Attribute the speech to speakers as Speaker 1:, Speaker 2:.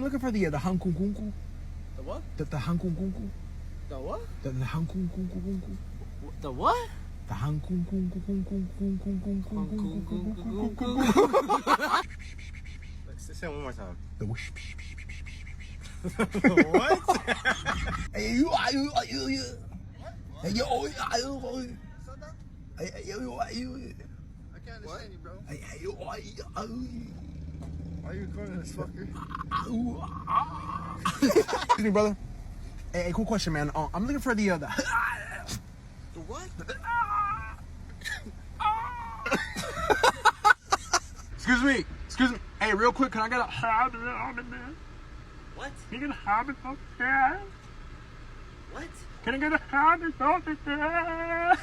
Speaker 1: I'm looking for the Hang Kung Kung Kung.
Speaker 2: The what?
Speaker 1: The Hang Kung Kung Kung.
Speaker 2: The what?
Speaker 1: The Hang Kung Kung Kung Kung.
Speaker 2: The what?
Speaker 1: The Hang Kung Kung Kung Kung Kung Kung Kung Kung Kung Kung.
Speaker 2: Say it one more time.
Speaker 1: The whoosh.
Speaker 2: What?
Speaker 1: Hey you, Hey yo, Hey yo,
Speaker 2: I can't understand you, bro.
Speaker 1: Hey yo,
Speaker 2: Why are you recording this fucker?
Speaker 1: Excuse me, brother. Hey, cool question, man. I'm looking for the
Speaker 2: The what?
Speaker 1: Excuse me. Hey, real quick, can I get a habit on it, man?
Speaker 2: What?
Speaker 1: Can you get a habit on it?
Speaker 2: What?
Speaker 1: Can I get a habit on it, man?